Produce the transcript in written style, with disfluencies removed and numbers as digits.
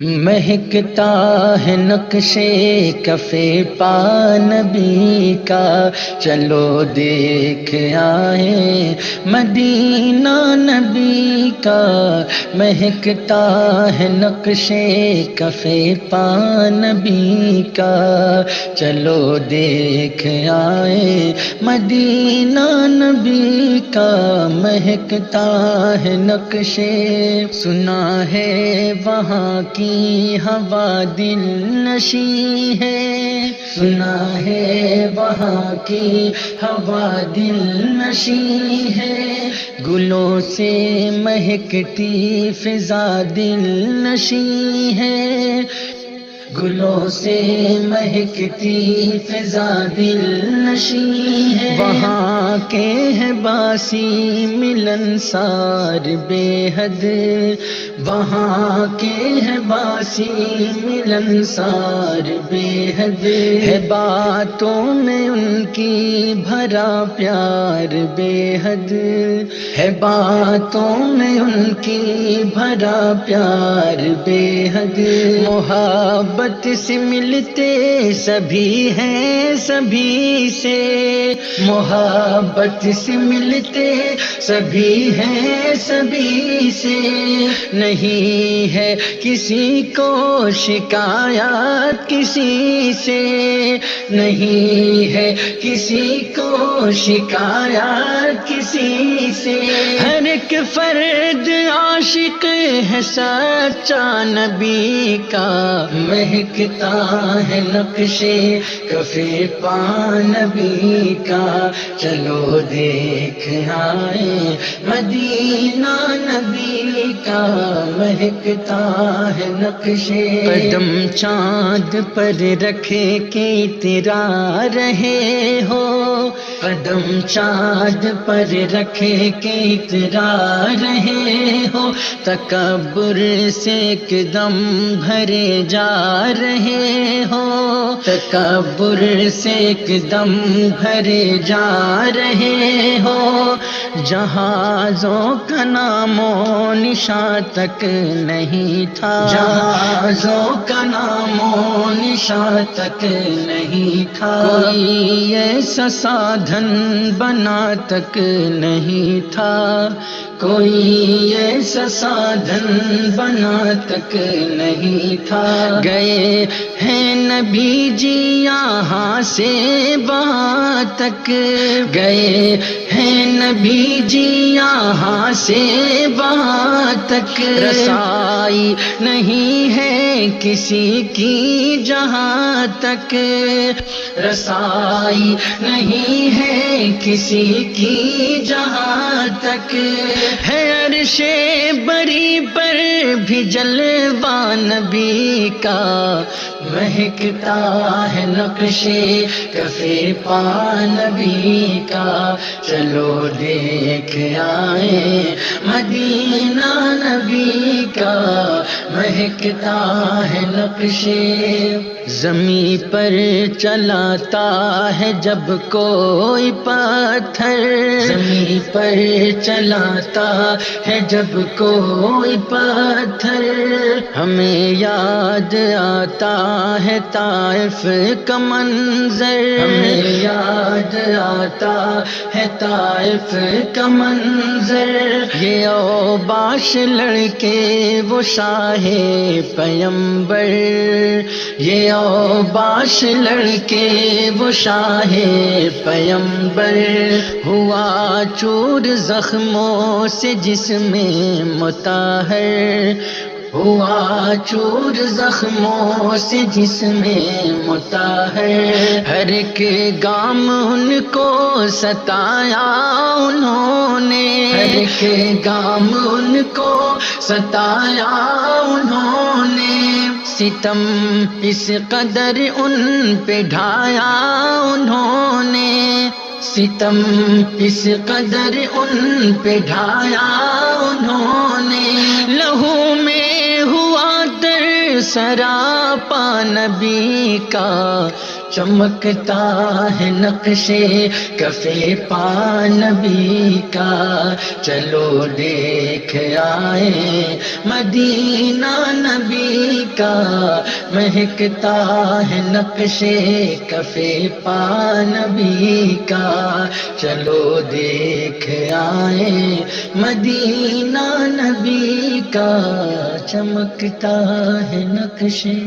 مہکتا ہے نقشے کفے پا نبی کا، چلو دیکھ آئے مدینہ نبی کا۔ مہکتا ہے نقشے کفے پا نبی کا، چلو دیکھ آئے مدینہ نبی کا۔ مہکتا ہے نقشے، سنا ہے وہاں کی ہوا دل نشیں ہے، سنا ہے وہاں کی ہوا دل نشیں ہے، گلوں سے مہکتی فضا دل نشیں ہے، گلوں سے مہکتی فضا دل نشیں ہے۔ وہاں کے ہیں باسی ملنسار بے حد، وہاں کے ہیں باسی ملنسار بے حد، ہے باتوں میں ان کی بھرا پیار بے حد، ہے باتوں میں ان کی بھرا پیار بے حد۔ محبت سے ملتے سبھی ہیں سبھی سے، محبت سے ملتے سبھی ہیں سبھی سے، نہیں ہے کسی کو شکایت کسی سے، نہیں ہے کسی کو شکایت کسی سے۔ ہر ایک فرد عاشق ہے سچا نبی کا، مہکتا ہے نقشے کفے پا نبی کا، چلو دیکھ آئے مدینہ نبی کا۔ مہکتا ہے نقشے، قدم چاند پر رکھے کے اترا رہے ہو، قدم چاند پر رکھے کے اترا رہے ہو، تکبر سے ایک دم بھرے جا رہے ہو، تکبر سے ایک دم بھرے جا رہے ہو، جہازوں کا نام و نشان تک نہیں تھا، جہازوں کا نام و نشان تک نہیں تھا، کوئی ایسا سادھن بنا تک نہیں تھا، کوئی ایسا سادھن بنا تک نہیں تھا۔ گئے ہیں نبی جی یہاں سے وہاں تک، گئے ہیں نبی جی یہاں سے وہاں تک، رسائی نہیں ہے کسی کی جہاں تک، رسائی نہیں ہے کسی کی جہاں تک، ہے عرش بری پر بھی جلوہ نبی کا، مہکتا ہے نقشے کفے پا نبی کا، چلو دیکھ آئے مدینہ نبی کا۔ مہکتا ہے نقشے، زمین پر چلاتا ہے جب کوئی پتھر، زمین پر چلاتا ہے جب کوئی پتھر، ہمیں یاد آتا ہے طائف کا منظر، ہمیں یاد آتا ہے طائف کا منظر، یہ اوباش لڑکے وہ شاہ پیمبر، یہ اوباش لڑکے وہ شاہ پیمبر، ہوا چور زخموں سے جسم مطہر، ہوا چور زخموں سے جسم مطہر، ہر ایک گام ان کو ستایا انہوں نے، ہر ایک گام ان کو ستایا انہوں نے، ستم اس قدر ان پہ ڈھایا انہوں نے، ستم اس قدر ان پہ ڈھایا انہوں نے، لہو میں ہوا در سراپا نبی کا، چمکتا ہے نقشے کفے پا نبی کا، چلو دیکھ آئے مدینہ نبی کا، مہکتا ہے نقشے کفے پا نبی کا، چلو دیکھ آئے مدینہ نبی کا، چمکتا ہے نقشے